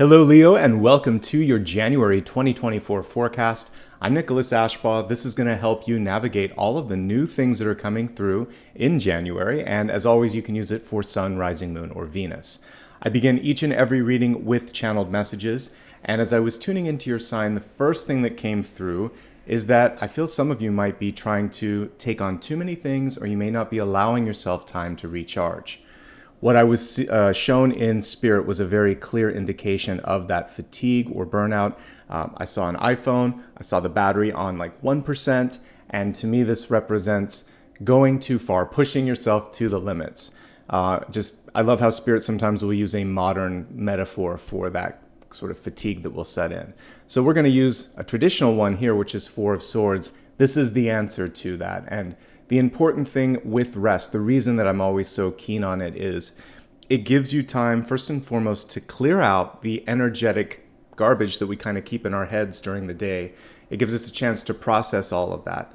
Hello, Leo, and welcome to your January 2024 forecast. I'm Nicholas Ashbaugh. This is going to help you navigate all of the new things that are coming through in January, and as always, you can use it for Sun, Rising Moon, or Venus. I begin each and every reading with channeled messages, and as I was tuning into your sign, the first thing that came through is that I feel some of you might be trying to take on too many things, or you may not be allowing yourself time to recharge. What I was shown in spirit was a very clear indication of that fatigue or burnout. I saw an iPhone, I saw the battery on like 1%, and to me this represents going too far, pushing yourself to the limits. I love how spirit sometimes will use a modern metaphor for that sort of fatigue that will set in. So we're going to use a traditional one here, which is Four of Swords. This is the answer to that. And the important thing with rest, the reason that I'm always so keen on it, is it gives you time, first and foremost, to clear out the energetic garbage that we kind of keep in our heads during the day. It gives us a chance to process all of that,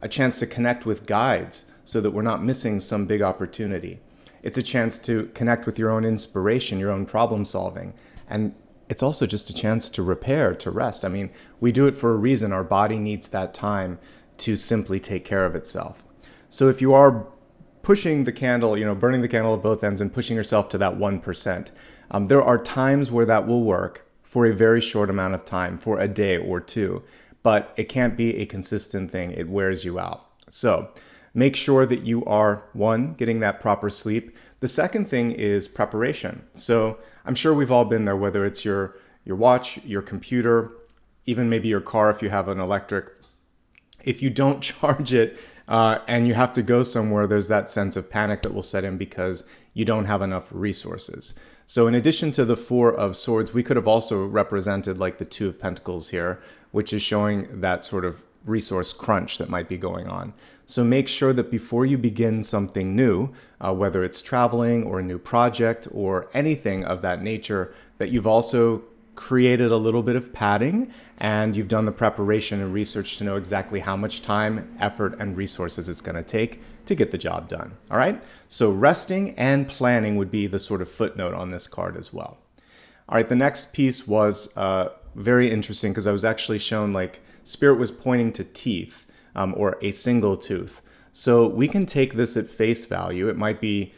a chance to connect with guides so that we're not missing some big opportunity. It's a chance to connect with your own inspiration, your own problem solving. And it's also just a chance to repair, to rest. I mean, we do it for a reason. Our body needs that time to simply take care of itself. So if you are pushing the candle, burning the candle at both ends and pushing yourself to that 1%, there are times where that will work for a very short amount of time, for a day or two, but it can't be a consistent thing. It wears you out. So make sure that you are, one, getting that proper sleep. The second thing is preparation. So I'm sure we've all been there, whether it's your watch, your computer, even maybe your car if you have an electric. If you don't charge it and you have to go somewhere, there's that sense of panic that will set in because you don't have enough resources. So in addition to the Four of Swords, we could have also represented like the Two of Pentacles here, which is showing that sort of resource crunch that might be going on. So make sure that before you begin something new, whether it's traveling or a new project or anything of that nature, that you've also created a little bit of padding and you've done the preparation and research to know exactly how much time, effort, and resources it's going to take to get the job done. All right. So resting and planning would be the sort of footnote on this card as well. All right. The next piece was very interesting because I was actually shown like spirit was pointing to teeth or a single tooth. So we can take this at face value. It might be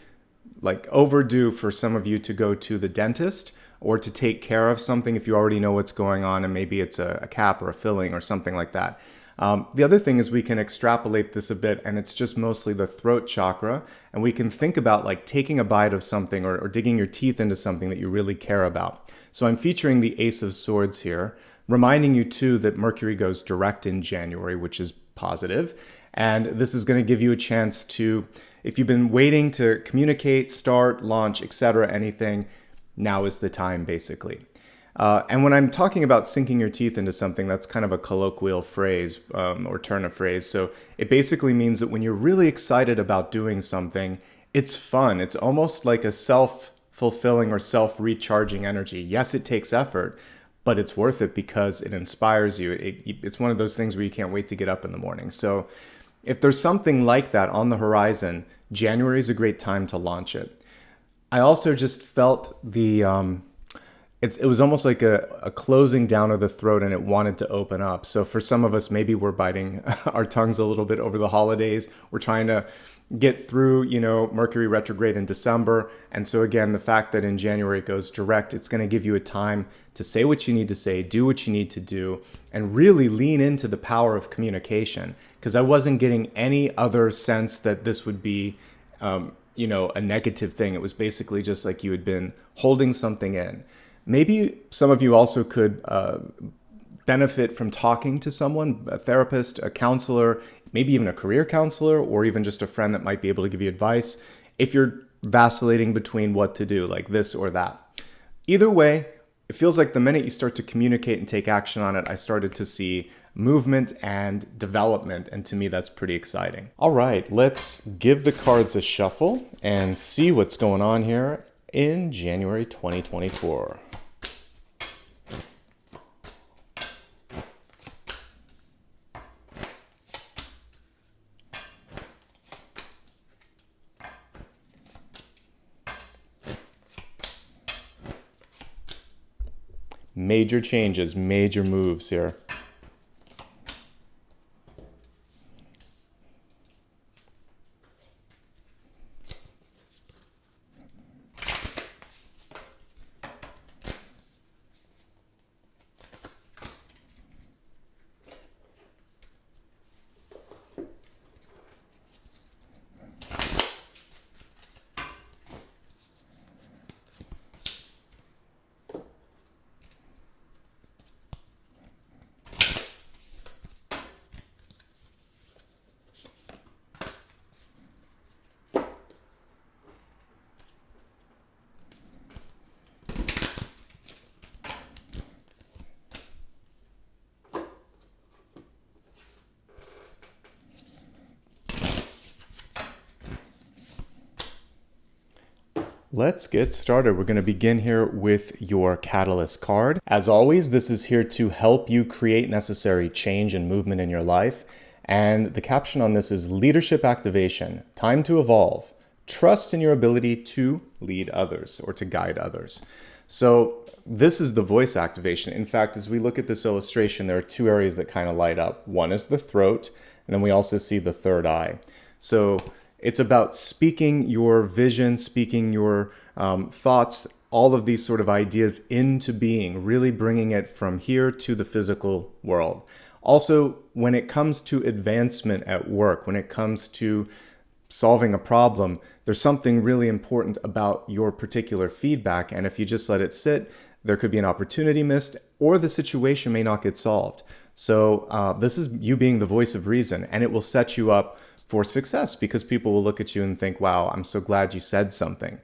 like overdue for some of you to go to the dentist or to take care of something if you already know what's going on and maybe it's a cap or a filling or something like that. The other thing is we can extrapolate this a bit and it's just mostly the throat chakra, and we can think about like taking a bite of something or digging your teeth into something that you really care about. So I'm featuring the Ace of Swords here, reminding you too that Mercury goes direct in January, which is positive. And this is going to give you a chance to, if you've been waiting to communicate, start, launch, etc., anything, now is the time, basically. And when I'm talking about sinking your teeth into something, that's kind of a colloquial phrase or turn of phrase. So it basically means that when you're really excited about doing something, it's fun. It's almost like a self-fulfilling or self-recharging energy. Yes, it takes effort, but it's worth it because it inspires you. It's one of those things where you can't wait to get up in the morning. So if there's something like that on the horizon, January is a great time to launch it. I also just felt it was almost like a closing down of the throat and it wanted to open up. So for some of us, maybe we're biting our tongues a little bit over the holidays. We're trying to get through, Mercury retrograde in December. And so again, the fact that in January it goes direct, it's going to give you a time to say what you need to say, do what you need to do, and really lean into the power of communication. Because I wasn't getting any other sense that this would be a negative thing. It was basically just like you had been holding something in. Maybe some of you also could benefit from talking to someone, a therapist, a counselor, maybe even a career counselor, or even just a friend that might be able to give you advice if you're vacillating between what to do, like this or that. Either way, it feels like the minute you start to communicate and take action on it, I started to see movement and development, and to me that's pretty exciting. All right, let's give the cards a shuffle and see what's going on here in January 2024. Major changes, major moves here. Let's get started. We're going to begin here with your Catalyst card. As always, this is here to help you create necessary change and movement in your life. And the caption on this is Leadership Activation, Time to Evolve. Trust in your ability to lead others or to guide others. So this is the voice activation. In fact, as we look at this illustration, there are two areas that kind of light up. One is the throat, and then we also see the third eye. So it's about speaking your vision, speaking your thoughts, all of these sort of ideas into being, really bringing it from here to the physical world. Also, when it comes to advancement at work, when it comes to solving a problem, there's something really important about your particular feedback. And if you just let it sit, there could be an opportunity missed, or the situation may not get solved. So this is you being the voice of reason, and it will set you up for success because people will look at you and think, wow, I'm so glad you said something.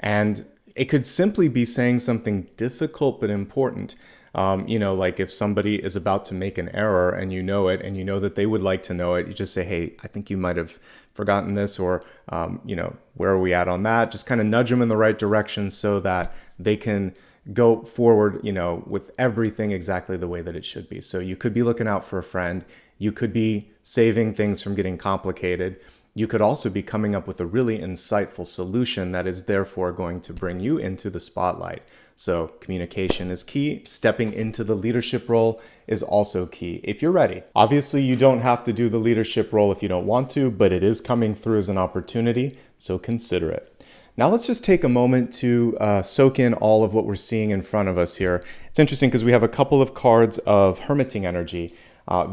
And it could simply be saying something difficult but important. Like if somebody is about to make an error and you know it and you know that they would like to know it, you just say, hey, I think you might have forgotten this, or, where are we at on that? Just kind of nudge them in the right direction so that they can go forward, with everything exactly the way that it should be. So you could be looking out for a friend. You could be saving things from getting complicated. You could also be coming up with a really insightful solution that is therefore going to bring you into the spotlight. So communication is key. Stepping into the leadership role is also key if you're ready. Obviously, you don't have to do the leadership role if you don't want to, but it is coming through as an opportunity, so consider it. Now let's just take a moment to soak in all of what we're seeing in front of us here. It's interesting because we have a couple of cards of hermiting energy.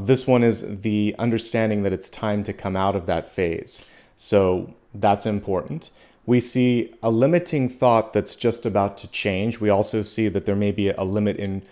This one is the understanding that it's time to come out of that phase. So that's important. We see a limiting thought that's just about to change. We also see that there may be a limit in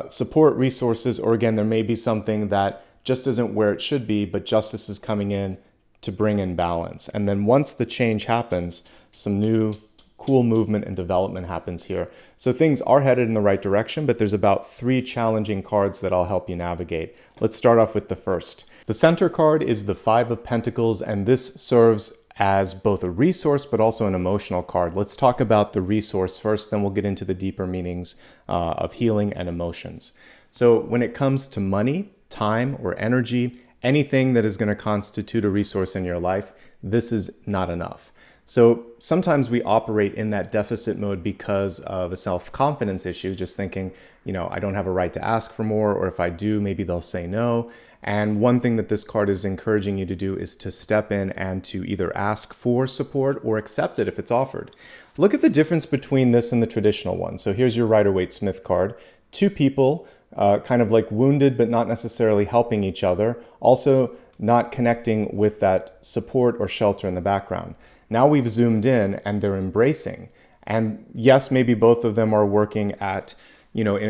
support resources, or again, there may be something that just isn't where it should be, but justice is coming in to bring in balance. And then once the change happens, some new cool movement and development happens here. So things are headed in the right direction, but there's about 3 challenging cards that I'll help you navigate. Let's start off with the first. The center card is the 5 of Pentacles, and this serves as both a resource but also an emotional card. Let's talk about the resource first, then we'll get into the deeper meanings of healing and emotions. So when it comes to money, time, or energy, anything that is going to constitute a resource in your life, this is not enough. So sometimes we operate in that deficit mode because of a self-confidence issue, just thinking, I don't have a right to ask for more, or if I do, maybe they'll say no. And one thing that this card is encouraging you to do is to step in and to either ask for support or accept it if it's offered. Look at the difference between this and the traditional one. So here's your Rider-Waite-Smith card. 2 people kind of like wounded but not necessarily helping each other, also not connecting with that support or shelter in the background. Now we've zoomed in and they're embracing. And yes, maybe both of them are working at,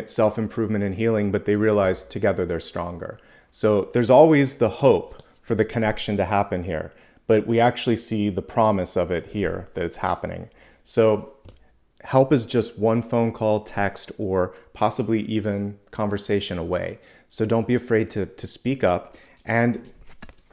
self-improvement and healing, but they realize together they're stronger. So there's always the hope for the connection to happen here, but we actually see the promise of it here, that it's happening. So help is just one phone call, text, or possibly even conversation away. So don't be afraid to speak up. And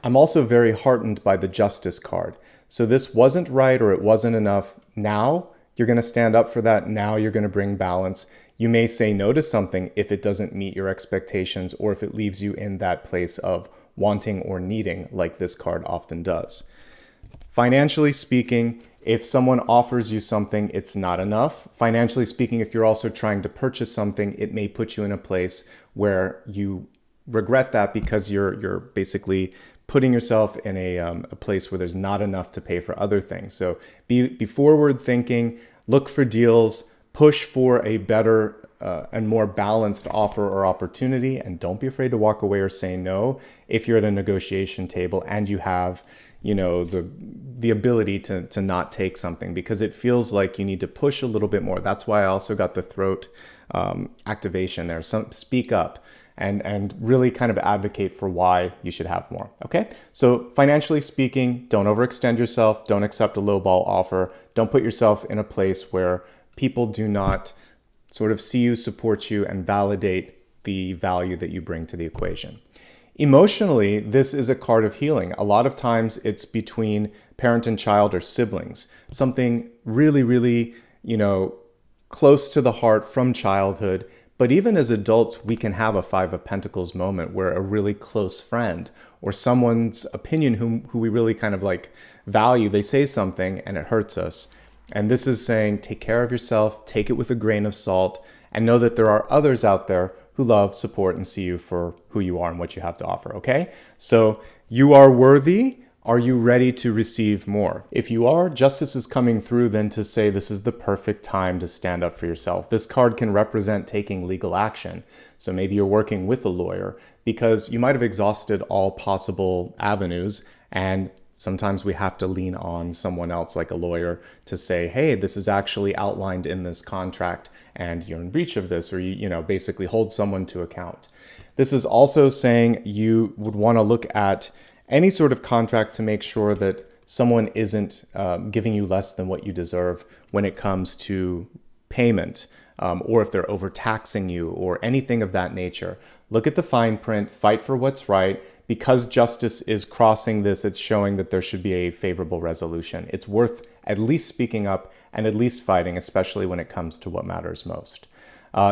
I'm also very heartened by the Justice card. So this wasn't right, or it wasn't enough. Now you're going to stand up for that. Now you're going to bring balance. You may say no to something if it doesn't meet your expectations, or if it leaves you in that place of wanting or needing, like this card often does. Financially speaking, If someone offers you something, it's not enough. Financially speaking, if you're also trying to purchase something, it may put you in a place where you regret that because you're basically putting yourself in a place where there's not enough to pay for other things. So be forward thinking, look for deals, push for a better and more balanced offer or opportunity, and don't be afraid to walk away or say no if you're at a negotiation table and you have, you know, the ability to not take something, because it feels like you need to push a little bit more. That's why I also got the throat activation there. Speak up and really kind of advocate for why you should have more. Okay, so financially speaking, don't overextend yourself, don't accept a lowball offer, don't put yourself in a place where people do not sort of see you, support you, and validate the value that you bring to the equation. Emotionally, this is a card of healing. A lot of times it's between parent and child or siblings, something really, really, you know, close to the heart from childhood. But even as adults, we can have a Five of Pentacles moment where a really close friend or someone's opinion who we really kind of like value, they say something and it hurts us. And this is saying, take care of yourself, take it with a grain of salt, and know that there are others out there who love, support, and see you for who you are and what you have to offer, okay? So you are worthy. Are you ready to receive more? If you are, justice is coming through then to say this is the perfect time to stand up for yourself. This card can represent taking legal action. So maybe you're working with a lawyer because you might have exhausted all possible avenues, and sometimes we have to lean on someone else like a lawyer to say, hey, this is actually outlined in this contract and you're in breach of this, or you know, basically hold someone to account. This is also saying you would want to look at any sort of contract to make sure that someone isn't giving you less than what you deserve when it comes to payment, or if they're overtaxing you or anything of that nature. Look at the fine print, fight for what's right. Because justice is crossing this, it's showing that there should be a favorable resolution. It's worth at least speaking up and at least fighting, especially when it comes to what matters most.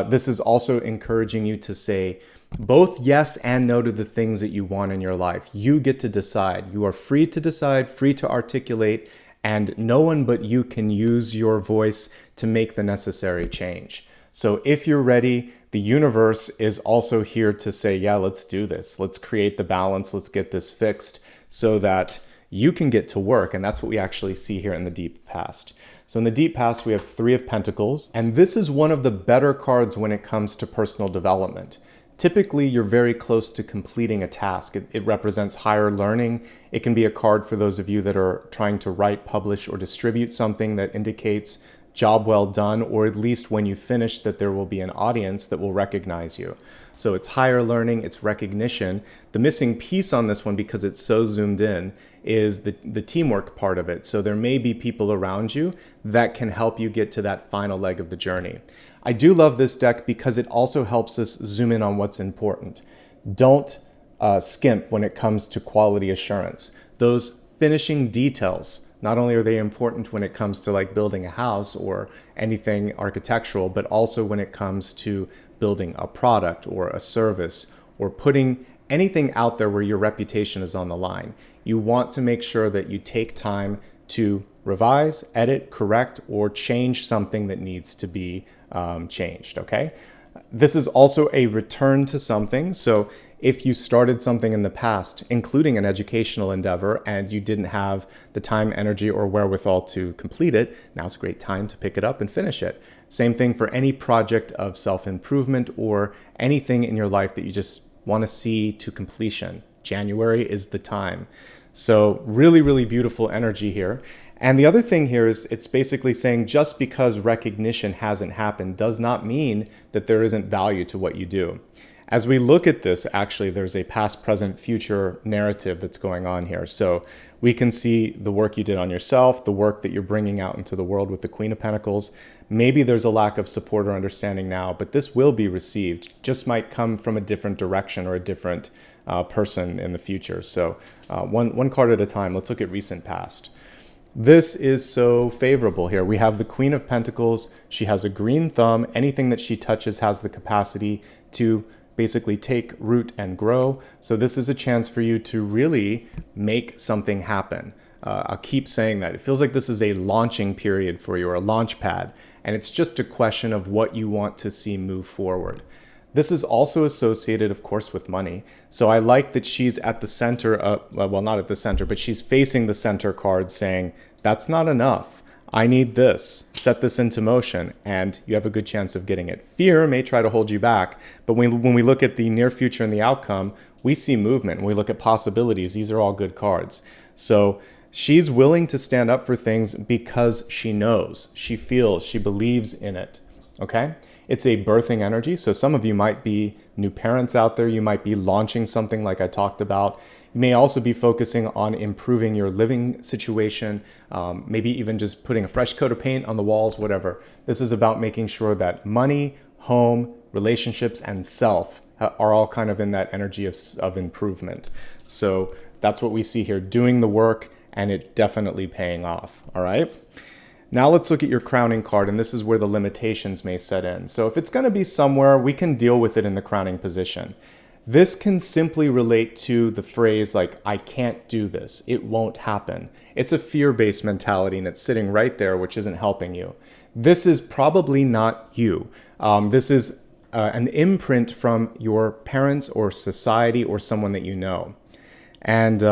This is also encouraging you to say both yes and no to the things that you want in your life. You get to decide. You are free to decide, free to articulate, and no one but you can use your voice to make the necessary change. So if you're ready, the universe is also here to say, yeah, let's do this. Let's create the balance. Let's get this fixed so that you can get to work. And that's what we actually see here in the deep past. So in the deep past, we have Three of Pentacles. And this is one of the better cards when it comes to personal development. Typically, you're very close to completing a task. It represents higher learning. It can be a card for those of you that are trying to write, publish, or distribute something that indicates job well done, or at least when you finish that there will be an audience that will recognize you. So it's higher learning, it's recognition. The missing piece on this one, because it's so zoomed in, is the teamwork part of it. So there may be people around you that can help you get to that final leg of the journey. I do love this deck because it also helps us zoom in on what's important. Don't skimp when it comes to quality assurance. Those finishing details, not only are they important when it comes to like building a house or anything architectural, but also when it comes to building a product or a service or putting anything out there where your reputation is on the line. You want to make sure that you take time to revise, edit, correct, or change something that needs to be changed, okay? This is also a return to something. So if you started something in the past, including an educational endeavor, and you didn't have the time, energy, or wherewithal to complete it, now's a great time to pick it up and finish it. Same thing for any project of self-improvement or anything in your life that you just want to see to completion. January is the time. So really, really beautiful energy here. And the other thing here is it's basically saying just because recognition hasn't happened does not mean that there isn't value to what you do. As we look at this, actually, there's a past, present, future narrative that's going on here. So we can see the work you did on yourself, the work that you're bringing out into the world with the Queen of Pentacles. Maybe there's a lack of support or understanding now, but this will be received. Just might come from a different direction or a different person in the future. So one card at a time. Let's look at recent past. This is so favorable here. We have the Queen of Pentacles. She has a green thumb. Anything that she touches has the capacity to basically take root and grow. So this is a chance for you to really make something happen. I'll keep saying that. It feels like this is a launching period for you, or a launch pad, and it's just a question of what you want to see move forward. This is also associated, of course, with money. So I like that she's at the center of, well, not at the center, but she's facing the center card saying, that's not enough. I need this. Set this into motion, and you have a good chance of getting it. Fear may try to hold you back, but when we look at the near future and the outcome, we see movement. When we look at possibilities, these are all good cards. So she's willing to stand up for things because she knows, she feels, she believes in it. Okay? It's a birthing energy. So some of you might be new parents out there. You might be launching something like I talked about. You may also be focusing on improving your living situation, maybe even just putting a fresh coat of paint on the walls, whatever. This is about making sure that money, home, relationships, and self are all kind of in that energy of improvement. So that's what we see here, doing the work, and it definitely paying off. All right. Now let's look at your crowning card, and this is where the limitations may set in. So if it's going to be somewhere, we can deal with it in the crowning position. This can simply relate to the phrase like, I can't do this, it won't happen. It's a fear-based mentality, and it's sitting right there, which isn't helping you. This is probably not you. This is an imprint from your parents or society or someone that you know. And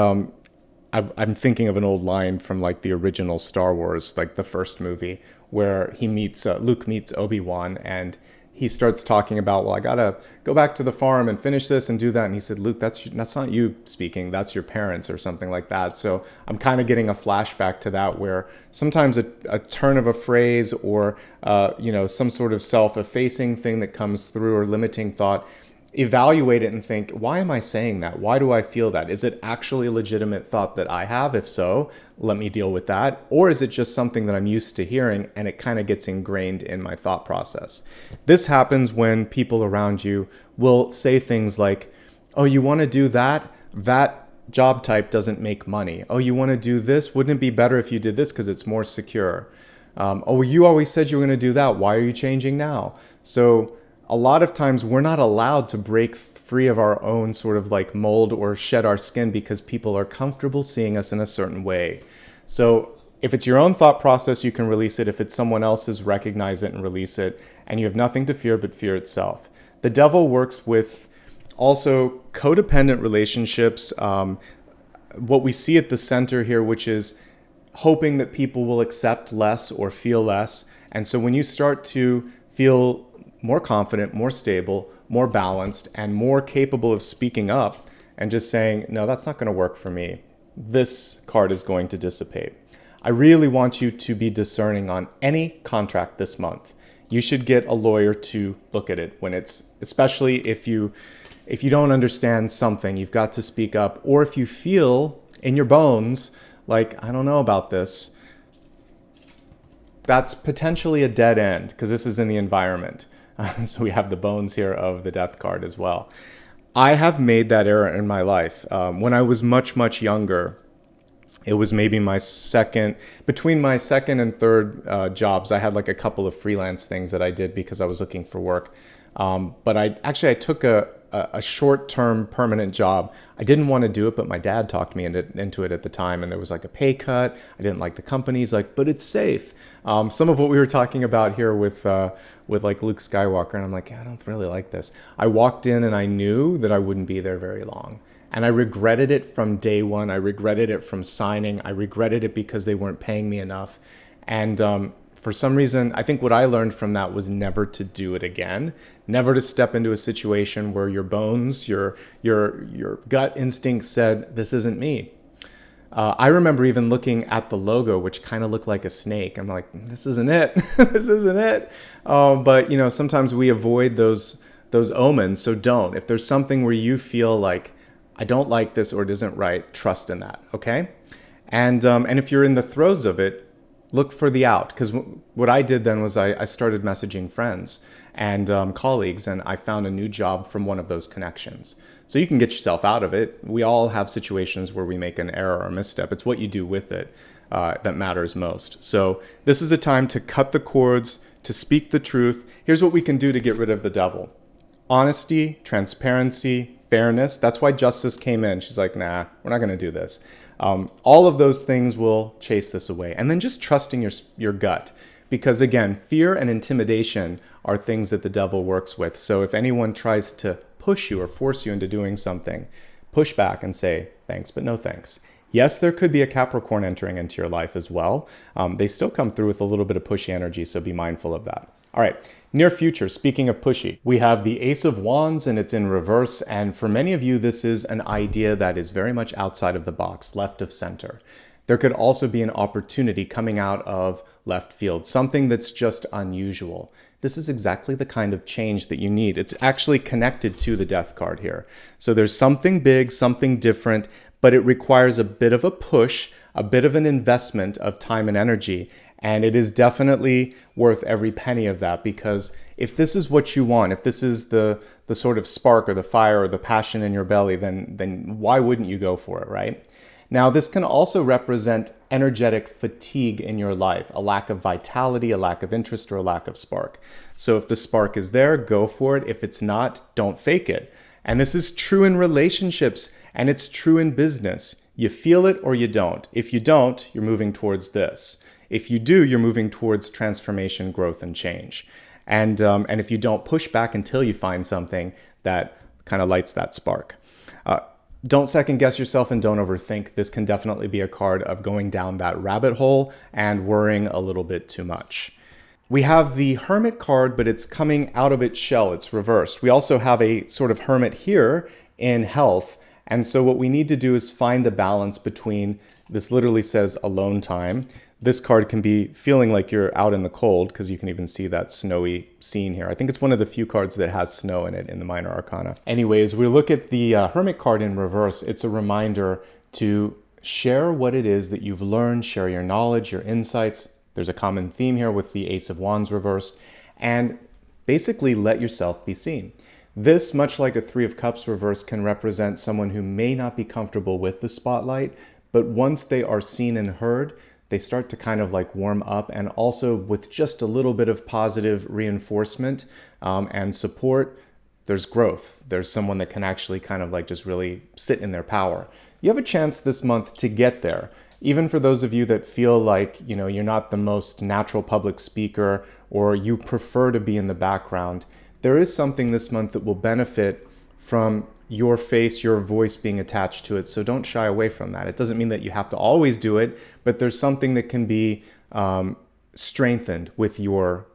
I'm thinking of an old line from like the original Star Wars, like the first movie, where he meets Luke meets Obi-Wan, and he starts talking about, well, I gotta go back to the farm and finish this and do that. And he said, Luke, that's not you speaking, that's your parents, or something like that. So I'm kind of getting a flashback to that, where sometimes a turn of a phrase or some sort of self-effacing thing that comes through, or limiting thought, evaluate it and think, why am I saying that? Why do I feel that? Is it actually a legitimate thought that I have? If so, let me deal with that. Or is it just something that I'm used to hearing and it kind of gets ingrained in my thought process? This happens when people around you will say things like, oh, you want to do that? That job type doesn't make money. Oh, you want to do this? Wouldn't it be better if you did this because it's more secure? Oh, you always said you were going to do that. Why are you changing now? So a lot of times we're not allowed to break free of our own sort of like mold or shed our skin because people are comfortable seeing us in a certain way. So if it's your own thought process, you can release it. If it's someone else's, recognize it and release it. And you have nothing to fear but fear itself. The devil works with also codependent relationships. What we see at the center here, which is hoping that people will accept less or feel less. And so when you start to feel more confident, more stable, more balanced, and more capable of speaking up and just saying, no, that's not going to work for me, this card is going to dissipate. I really want you to be discerning on any contract this month. You should get a lawyer to look at it when it's, especially if you don't understand something, you've got to speak up. Or if you feel in your bones like, I don't know about this, that's potentially a dead end, because this is in the environment. So we have the bones here of the death card as well. I have made that error in my life. When I was much, much younger, it was maybe between my second and third jobs, I had like a couple of freelance things that I did because I was looking for work. But I took a short-term permanent job. I didn't want to do it, but my dad talked me into it at the time, and there was like a pay cut. I didn't like the company. He's like, but it's safe. Some of what we were talking about here with like Luke Skywalker, and I'm like, I don't really like this. I walked in and I knew that I wouldn't be there very long. And I regretted it from day one. I regretted it from signing. I regretted it because they weren't paying me enough. And for some reason, I think what I learned from that was never to do it again, never to step into a situation where your bones, your gut instinct said, this isn't me. I remember even looking at the logo, which kind of looked like a snake. I'm like, this isn't it. This isn't it. But sometimes we avoid those omens. So don't. If there's something where you feel like, I don't like this or it isn't right, trust in that. Okay. And if you're in the throes of it, look for the out. Because what I did then was I started messaging friends and colleagues, and I found a new job from one of those connections. So you can get yourself out of it. We all have situations where we make an error or misstep. It's what you do with it that matters most. So this is a time to cut the cords, to speak the truth. Here's what we can do to get rid of the devil. Honesty, transparency, fairness. That's why justice came in. She's like, nah, we're not going to do this. All of those things will chase this away. And then just trusting your gut. Because again, fear and intimidation are things that the devil works with. So if anyone tries to push you or force you into doing something, push back and say, thanks, but no thanks. Yes, there could be a Capricorn entering into your life as well. They still come through with a little bit of pushy energy, so be mindful of that. All right, near future, speaking of pushy, we have the Ace of Wands and it's in reverse. And for many of you, this is an idea that is very much outside of the box, left of center. There could also be an opportunity coming out of left field, something that's just unusual. This is exactly the kind of change that you need. It's actually connected to the Death card here. So there's something big, something different, but it requires a bit of a push, a bit of an investment of time and energy. And it is definitely worth every penny of that, because if this is what you want, if this is the sort of spark or the fire or the passion in your belly, then why wouldn't you go for it, right? Now, this can also represent energetic fatigue in your life, a lack of vitality, a lack of interest, or a lack of spark. So if the spark is there, go for it. If it's not, don't fake it. And this is true in relationships, and it's true in business. You feel it or you don't. If you don't, you're moving towards this. If you do, you're moving towards transformation, growth, and change. And if you don't push back until you find something that kind of lights that spark. Don't second guess yourself and don't overthink. This can definitely be a card of going down that rabbit hole and worrying a little bit too much. We have the Hermit card, but it's coming out of its shell. It's reversed. We also have a sort of Hermit here in health. And so what we need to do is find a balance between, this literally says alone time. This card can be feeling like you're out in the cold, because you can even see that snowy scene here. I think it's one of the few cards that has snow in it in the Minor Arcana. Anyways, we look at the Hermit card in reverse. It's a reminder to share what it is that you've learned, share your knowledge, your insights. There's a common theme here with the Ace of Wands reversed, and basically let yourself be seen. This, much like a Three of Cups reverse, can represent someone who may not be comfortable with the spotlight, but once they are seen and heard, they start to kind of like warm up, and also with just a little bit of positive reinforcement and support, there's growth. There's someone that can actually kind of like just really sit in their power. You have a chance this month to get there. Even for those of you that feel like, you know, you're not the most natural public speaker, or you prefer to be in the background, there is something this month that will benefit from your face, your voice being attached to it. So don't shy away from that. It doesn't mean that you have to always do it, but there's something that can be strengthened with your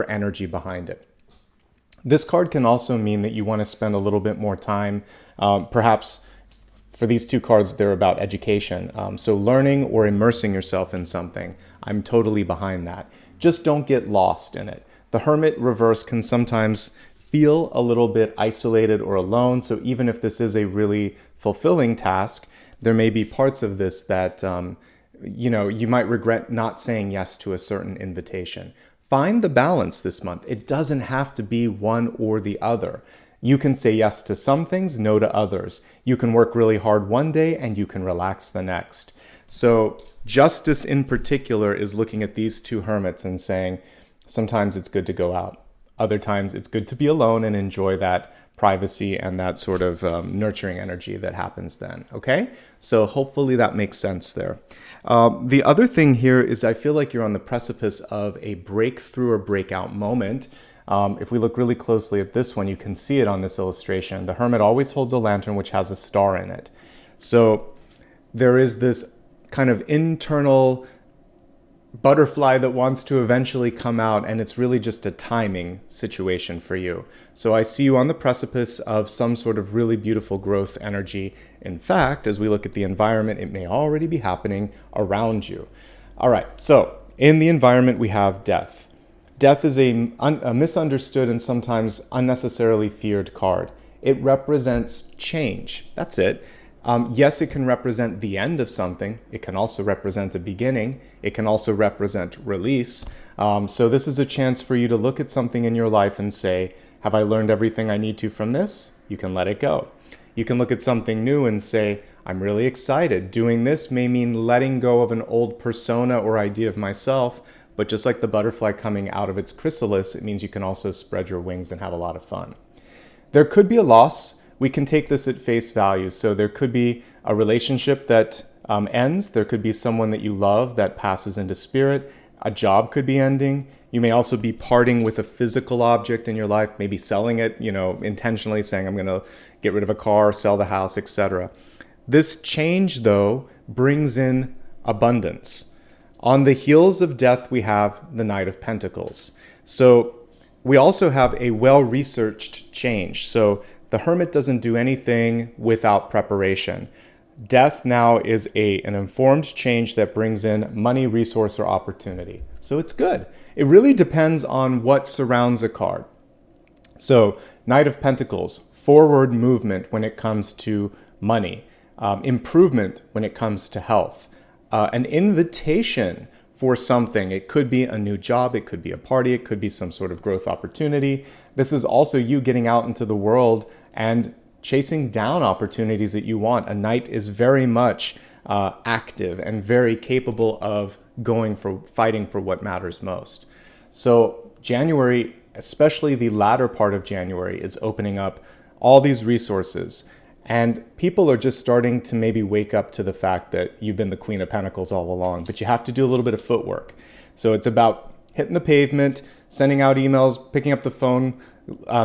energy behind it. This card can also mean that you want to spend a little bit more time, perhaps for these two cards, they're about education. So learning or immersing yourself in something. I'm totally behind that. Just don't get lost in it. The Hermit reverse can sometimes feel a little bit isolated or alone. So even if this is a really fulfilling task, there may be parts of this that, you might regret not saying yes to a certain invitation. Find the balance this month. It doesn't have to be one or the other. You can say yes to some things, no to others. You can work really hard one day and you can relax the next. So justice in particular is looking at these two hermits and saying, sometimes it's good to go out. Other times it's good to be alone and enjoy that privacy and that sort of nurturing energy that happens then, okay? So hopefully that makes sense there. The other thing here is I feel like you're on the precipice of a breakthrough or breakout moment. If we look really closely at this one, you can see it on this illustration. The Hermit always holds a lantern which has a star in it. So there is this kind of internal butterfly that wants to eventually come out, and it's really just a timing situation for you. So I see you on the precipice of some sort of really beautiful growth energy. In fact, as we look at the environment, it may already be happening around you. All right, so in the environment, we have death. Death is a misunderstood and sometimes unnecessarily feared card. It represents change. That's it. Yes, it can represent the end of something. It can also represent a beginning. It can also represent release. So this is a chance for you to look at something in your life and say, have I learned everything I need to from this? You can let it go. You can look at something new and say, I'm really excited. Doing this may mean letting go of an old persona or idea of myself, but just like the butterfly coming out of its chrysalis, it means you can also spread your wings and have a lot of fun. There could be a loss, we can take this at face value. So there could be a relationship that ends. There could be someone that you love that passes into spirit. A job could be ending. You may also be parting with a physical object in your life, maybe selling it, intentionally saying, I'm going to get rid of a car, sell the house, etc. This change, though, brings in abundance. On the heels of death, we have the Knight of Pentacles. So we also have a well-researched change. So the Hermit doesn't do anything without preparation. Death now is an informed change that brings in money, resource, or opportunity. So it's good. It really depends on what surrounds a card. So Knight of Pentacles, forward movement when it comes to money, improvement when it comes to health, an invitation for something. It could be a new job, it could be a party, it could be some sort of growth opportunity. This is also you getting out into the world and chasing down opportunities that you want. A knight is very much active and very capable of fighting for what matters most. So January, especially the latter part of January, is opening up all these resources. And people are just starting to maybe wake up to the fact that you've been the Queen of Pentacles all along, but you have to do a little bit of footwork. So it's about hitting the pavement, sending out emails, picking up the phone,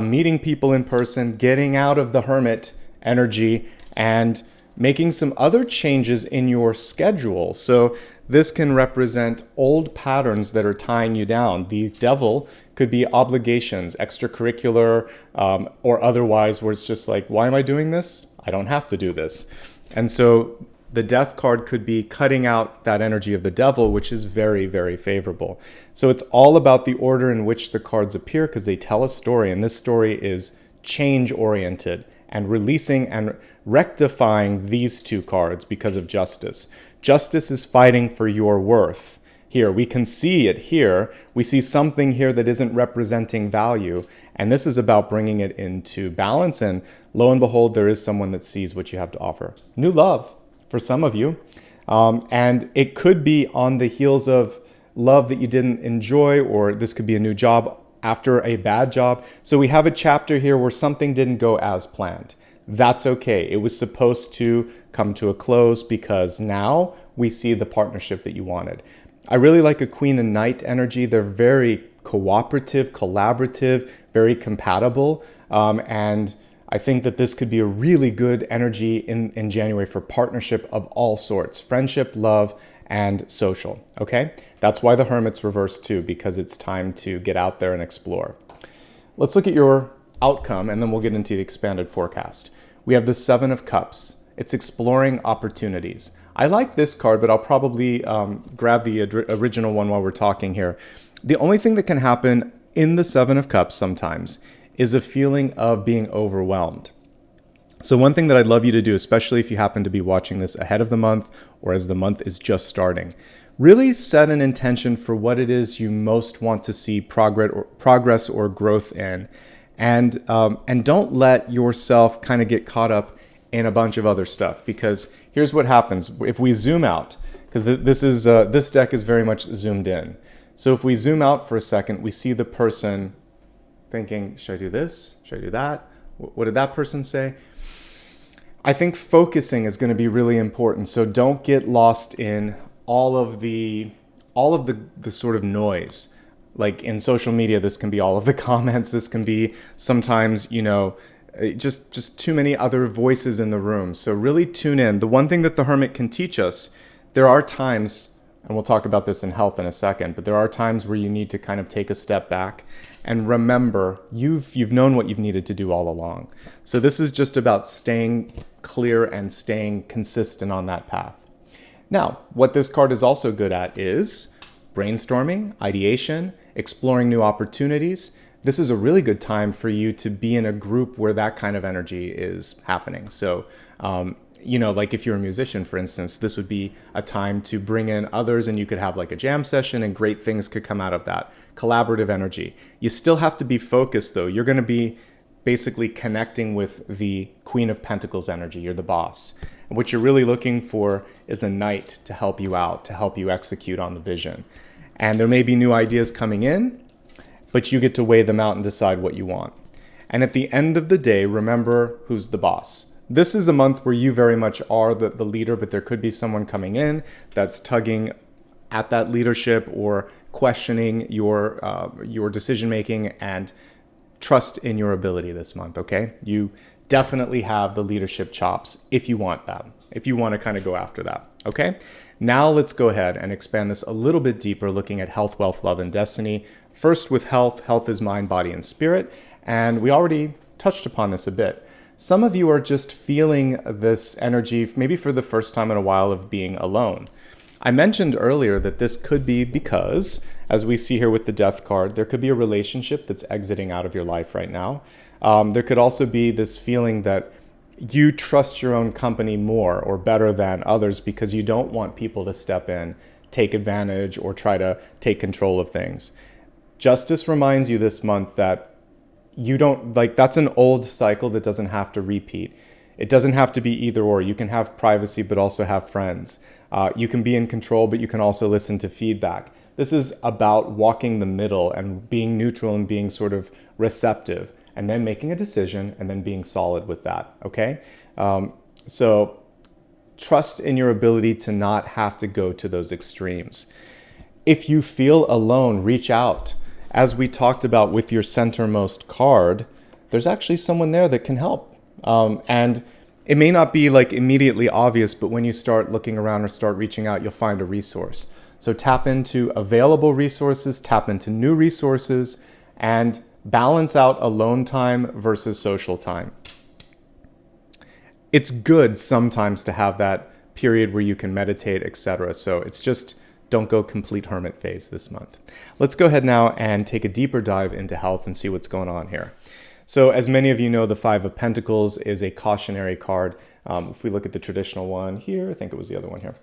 meeting people in person, getting out of the Hermit energy, and making some other changes in your schedule. So this can represent old patterns that are tying you down. The Devil could be obligations, extracurricular or otherwise, where it's just like, why am I doing this? I don't have to do this. And so the Death card could be cutting out that energy of the Devil, which is very, very favorable. So it's all about the order in which the cards appear, because they tell a story, and this story is change-oriented and releasing and rectifying these two cards because of Justice. Justice is fighting for your worth. Here, we can see it here. We see something here that isn't representing value, and this is about bringing it into balance, and lo and behold, there is someone that sees what you have to offer. New love for some of you, and it could be on the heels of love that you didn't enjoy, or this could be a new job after a bad job. So we have a chapter here where something didn't go as planned. That's okay. It was supposed to come to a close because now we see the partnership that you wanted. I really like a Queen and Knight energy. They're very cooperative, collaborative, very compatible. And I think that this could be a really good energy in January for partnership of all sorts, friendship, love, and social, okay? That's why the Hermit's reversed too, because it's time to get out there and explore. Let's look at your outcome, and then we'll get into the expanded forecast. We have the Seven of Cups. It's exploring opportunities. I like this card, but I'll probably grab the original one while we're talking here. The only thing that can happen in the Seven of Cups sometimes is a feeling of being overwhelmed. So one thing that I'd love you to do, especially if you happen to be watching this ahead of the month or as the month is just starting, really set an intention for what it is you most want to see progress or growth in. And don't let yourself kind of get caught up in a bunch of other stuff, because here's what happens. If we zoom out, because this deck is very much zoomed in. So if we zoom out for a second, we see the person thinking, should I do this? Should I do that? What did that person say? I think focusing is going to be really important. So don't get lost in all of the sort of noise. Like in social media, this can be all of the comments. This can be sometimes, just too many other voices in the room. So really tune in. The one thing that the Hermit can teach us, there are times, and we'll talk about this in health in a second, but there are times where you need to kind of take a step back and remember you've known what you've needed to do all along. So this is just about staying clear and staying consistent on that path. Now, what this card is also good at is brainstorming, ideation, exploring new opportunities. This is a really good time for you to be in a group where that kind of energy is happening. So, like if you're a musician, for instance, this would be a time to bring in others, and you could have like a jam session and great things could come out of that. Collaborative energy. You still have to be focused though. You're going to be basically connecting with the Queen of Pentacles energy. You're the boss. And what you're really looking for is a knight to help you out, to help you execute on the vision. And there may be new ideas coming in, but you get to weigh them out and decide what you want. And at the end of the day, remember who's the boss. This is a month where you very much are the leader, but there could be someone coming in that's tugging at that leadership or questioning your decision making, and trust in your ability this month, okay? You definitely have the leadership chops if you want that, if you want to kind of go after that, okay? Now let's go ahead and expand this a little bit deeper, looking at health, wealth, love, and destiny. First with health. Health is mind, body, and spirit. And we already touched upon this a bit. Some of you are just feeling this energy, maybe for the first time in a while, of being alone. I mentioned earlier that this could be because, as we see here with the death card, there could be a relationship that's exiting out of your life right now. There could also be this feeling that you trust your own company more or better than others because you don't want people to step in, take advantage, or try to take control of things. Justice reminds you this month that you don't, that's an old cycle that doesn't have to repeat. It doesn't have to be either or. You can have privacy, but also have friends. You can be in control, but you can also listen to feedback. This is about walking the middle and being neutral and being sort of receptive, and then making a decision and then being solid with that, okay? So trust in your ability to not have to go to those extremes. If you feel alone, reach out. As we talked about with your centermost card, there's actually someone there that can help. And it may not be immediately obvious, but when you start looking around or start reaching out, you'll find a resource. So tap into available resources, tap into new resources, and balance out alone time versus social time. It's good sometimes to have that period where you can meditate, etc. So it's just, don't go complete hermit phase this month. Let's go ahead now and take a deeper dive into health and see what's going on here. So as many of you know, the Five of Pentacles is a cautionary card. If we look at the traditional one here, I think it was the other one here.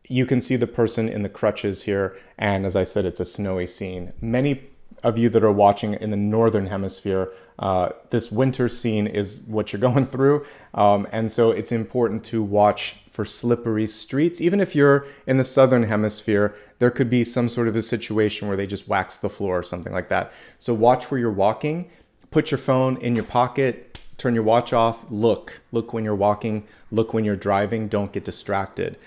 You can see the person in the crutches here. And as I said, it's a snowy scene. Many of you that are watching in the Northern Hemisphere, this winter scene is what you're going through. And so it's important to watch for slippery streets. Even if you're in the Southern Hemisphere, there could be some sort of a situation where they just wax the floor or something like that. So watch where you're walking, put your phone in your pocket, turn your watch off, look when you're walking, look when you're driving, don't get distracted.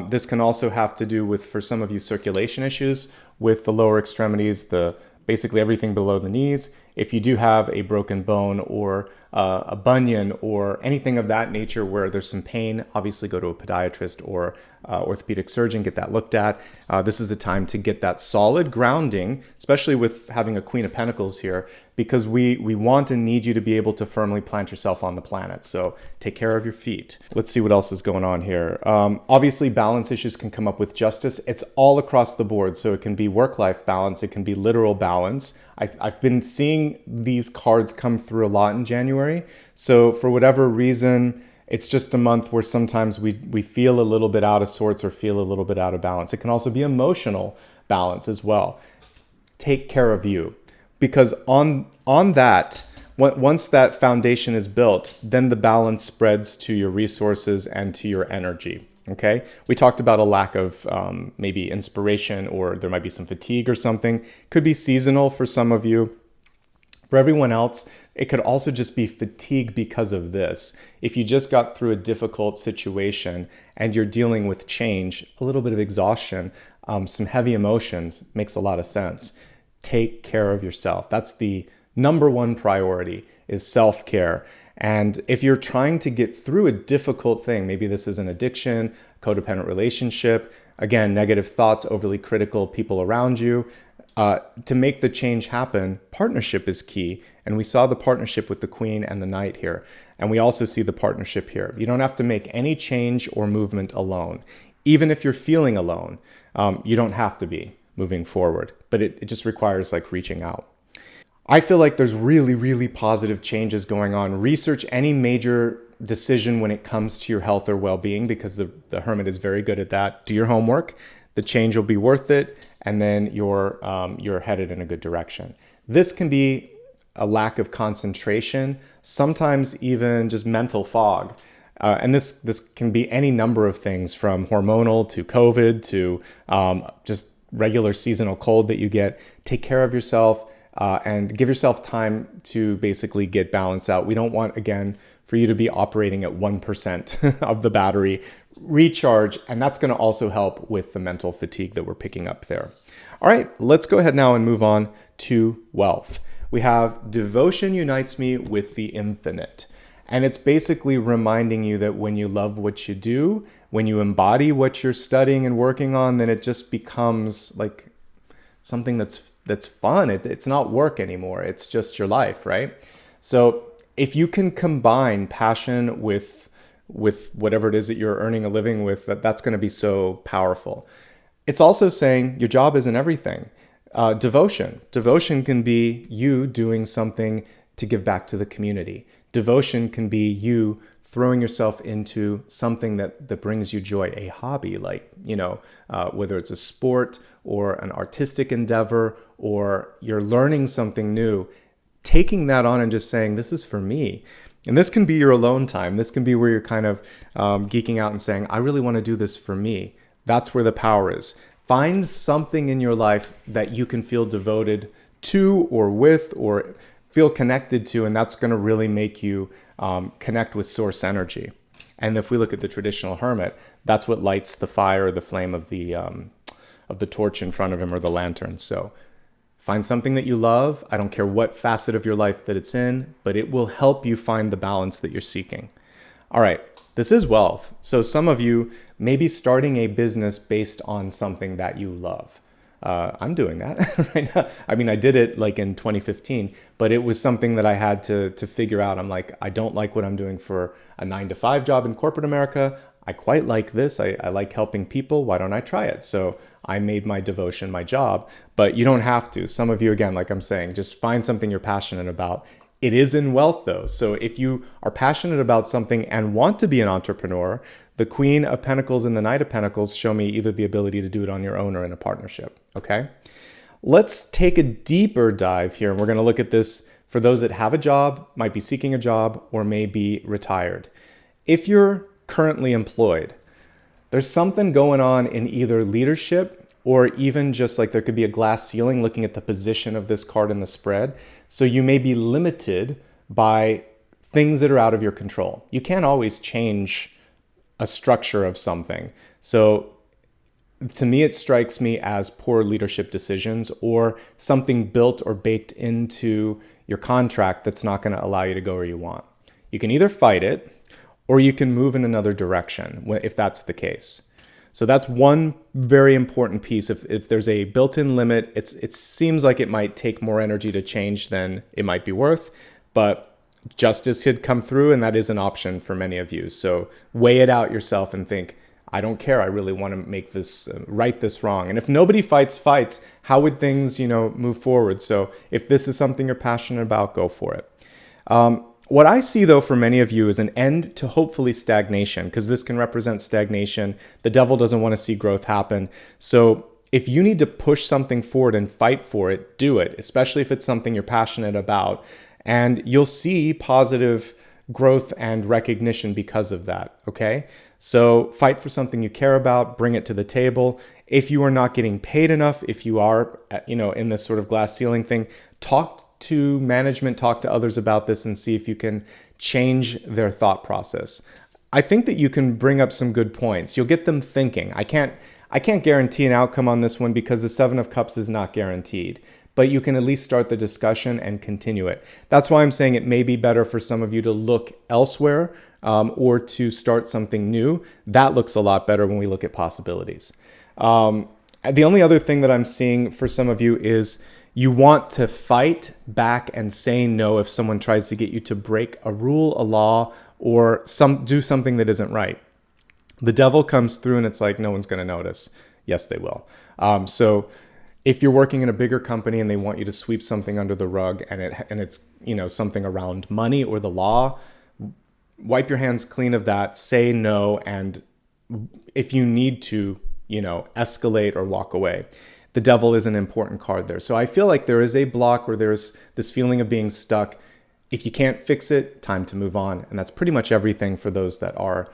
This can also have to do with, for some of you, circulation issues with the lower extremities, basically everything below the knees. If you do have a broken bone or a bunion or anything of that nature where there's some pain, obviously go to a podiatrist or orthopedic surgeon, get that looked at. This is a time to get that solid grounding, especially with having a Queen of Pentacles here, because we want and need you to be able to firmly plant yourself on the planet. So take care of your feet. Let's see what else is going on here. Obviously, balance issues can come up with justice. It's all across the board. So it can be work-life balance. It can be literal balance. I've been seeing these cards come through a lot in January. So for whatever reason, it's just a month where sometimes we feel a little bit out of sorts or feel a little bit out of balance. It can also be emotional balance as well. Take care of you, because on that, once that foundation is built, then the balance spreads to your resources and to your energy. Okay, we talked about a lack of maybe inspiration, or there might be some fatigue or something. Could be seasonal for some of you. For everyone else, it could also just be fatigue because of this. If you just got through a difficult situation and you're dealing with change, a little bit of exhaustion, some heavy emotions, makes a lot of sense. Take care of yourself. That's the number one priority, is self-care. And if you're trying to get through a difficult thing, maybe this is an addiction, codependent relationship, again, negative thoughts, overly critical people around you, to make the change happen, partnership is key. And we saw the partnership with the Queen and the Knight here. And we also see the partnership here. You don't have to make any change or movement alone. Even if you're feeling alone, you don't have to be moving forward. But it just requires reaching out. I feel like there's really, really positive changes going on. Research any major decision when it comes to your health or well-being, because the Hermit is very good at that. Do your homework. The change will be worth it, and then you're headed in a good direction. This can be a lack of concentration, sometimes even just mental fog. And this can be any number of things, from hormonal to COVID to just regular seasonal cold that you get. Take care of yourself. and give yourself time to basically get balance out. We don't want, again, for you to be operating at 1% of the battery recharge, and that's going to also help with the mental fatigue that we're picking up there. All right, let's go ahead now and move on to wealth. We have devotion unites me with the infinite. And it's basically reminding you that when you love what you do, when you embody what you're studying and working on, then it just becomes like something that's fun. It's not work anymore. It's just your life, right? So if you can combine passion with whatever it is that you're earning a living with, that's going to be so powerful. It's also saying your job isn't everything. Devotion can be you doing something to give back to the community. Devotion can be you throwing yourself into something that brings you joy, a hobby, like, whether it's a sport or an artistic endeavor, or you're learning something new, taking that on and just saying, this is for me. And this can be your alone time. This can be where you're kind of geeking out and saying, I really want to do this for me. That's where the power is. Find something in your life that you can feel devoted to or with or feel connected to, and that's going to really make you connect with source energy. And if we look at the traditional hermit, that's what lights the fire, the flame of the torch in front of him, or the lantern. So find something that you love. I don't care what facet of your life that it's in, but it will help you find the balance that you're seeking. All right, this is wealth. So some of you may be starting a business based on something that you love. I'm doing that right now. I mean, I did it like in 2015, but it was something that I had to figure out. I'm like, I don't like what I'm doing for a 9-to-5 job in corporate America. I quite like this. I like helping people. Why don't I try it? So I made my devotion my job, but you don't have to. Some of you, again, like I'm saying, just find something you're passionate about. It is in wealth though. So if you are passionate about something and want to be an entrepreneur, the Queen of Pentacles and the Knight of Pentacles show me either the ability to do it on your own or in a partnership, okay? Let's take a deeper dive here, and we're going to look at this for those that have a job, might be seeking a job, or may be retired. If you're currently employed, there's something going on in either leadership or even just like there could be a glass ceiling looking at the position of this card in the spread. So you may be limited by things that are out of your control. You can't always change a structure of something. So to me, it strikes me as poor leadership decisions or something built or baked into your contract that's not going to allow you to go where you want. You can either fight it or you can move in another direction if that's the case. So that's one very important piece. If there's a built-in limit, it seems like it might take more energy to change than it might be worth, but justice had come through, and that is an option for many of you. So weigh it out yourself and think, I don't care. I really want to make this, right this wrong. And if nobody fights, how would things, move forward? So if this is something you're passionate about, go for it. What I see, though, for many of you is an end to hopefully stagnation, because this can represent stagnation. The devil doesn't want to see growth happen. So if you need to push something forward and fight for it, do it, especially if it's something you're passionate about. And you'll see positive growth and recognition because of that, okay? So fight for something you care about, bring it to the table. If you are not getting paid enough, if you are, in this sort of glass ceiling thing, talk to management, talk to others about this and see if you can change their thought process. I think that you can bring up some good points. You'll get them thinking. I can't guarantee an outcome on this one because the Seven of Cups is not guaranteed, but you can at least start the discussion and continue it. That's why I'm saying it may be better for some of you to look elsewhere or to start something new. That looks a lot better when we look at possibilities. The only other thing that I'm seeing for some of you is you want to fight back and say no if someone tries to get you to break a rule, a law, or do something that isn't right. The devil comes through and it's like, no one's going to notice. Yes, they will. So if you're working in a bigger company and they want you to sweep something under the rug and it's something around money or the law, wipe your hands clean of that, say no, and if you need to, escalate or walk away. The devil is an important card there. So I feel like there is a block where there's this feeling of being stuck. If you can't fix it, time to move on. And that's pretty much everything for those that are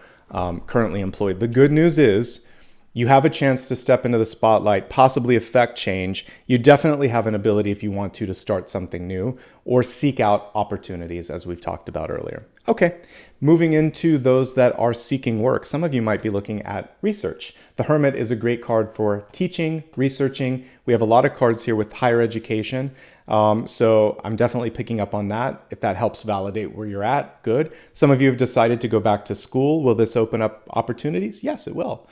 currently employed. The good news is You have a chance to step into the spotlight, possibly affect change. You definitely have an ability, if you want to start something new or seek out opportunities, as we've talked about earlier. Okay, moving into those that are seeking work. Some of you might be looking at research. The Hermit is a great card for teaching, researching. We have a lot of cards here with higher education. So I'm definitely picking up on that. If that helps validate where you're at, good. Some of you have decided to go back to school. Will this open up opportunities? Yes, it will.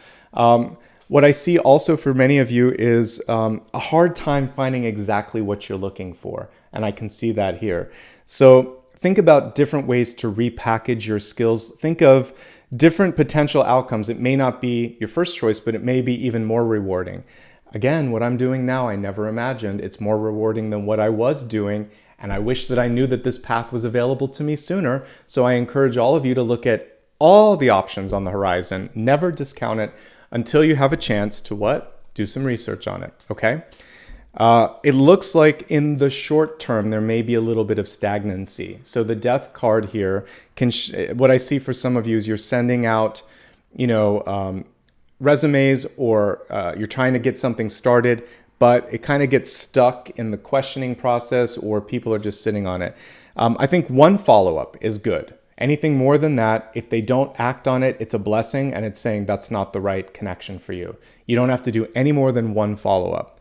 What I see also for many of you is a hard time finding exactly what you're looking for. And I can see that here. So think about different ways to repackage your skills. Think of different potential outcomes. It may not be your first choice, but it may be even more rewarding. Again, what I'm doing now, I never imagined. It's more rewarding than what I was doing. And I wish that I knew that this path was available to me sooner. So I encourage all of you to look at all the options on the horizon. Never discount it until you have a chance to what? Do some research on it, okay? It looks like in the short term, there may be a little bit of stagnancy. So the Death card here, what I see for some of you is you're sending out, resumes, or you're trying to get something started, but it kind of gets stuck in the questioning process, or people are just sitting on it. I think one follow-up is good. Anything more than that, if they don't act on it, it's a blessing, and it's saying that's not the right connection for you. You don't have to do any more than one follow-up.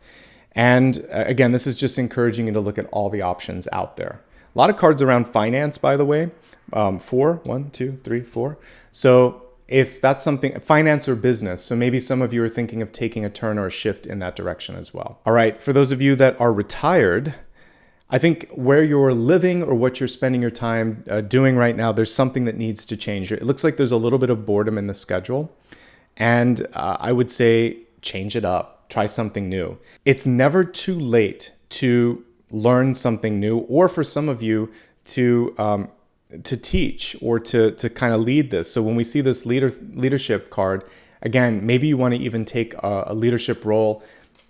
And again, this is just encouraging you to look at all the options out there. A lot of cards around finance, by the way. 4, 1, 2, 3, 4. So if that's something, finance or business, so maybe some of you are thinking of taking a turn or a shift in that direction as well. All right, for those of you that are retired, I think where you're living or what you're spending your time doing right now, there's something that needs to change. It looks like there's a little bit of boredom in the schedule. And I would say change it up, try something new. It's never too late to learn something new, or for some of you to teach or to kind of lead this. So when we see this leadership card, again, maybe you want to even take a leadership role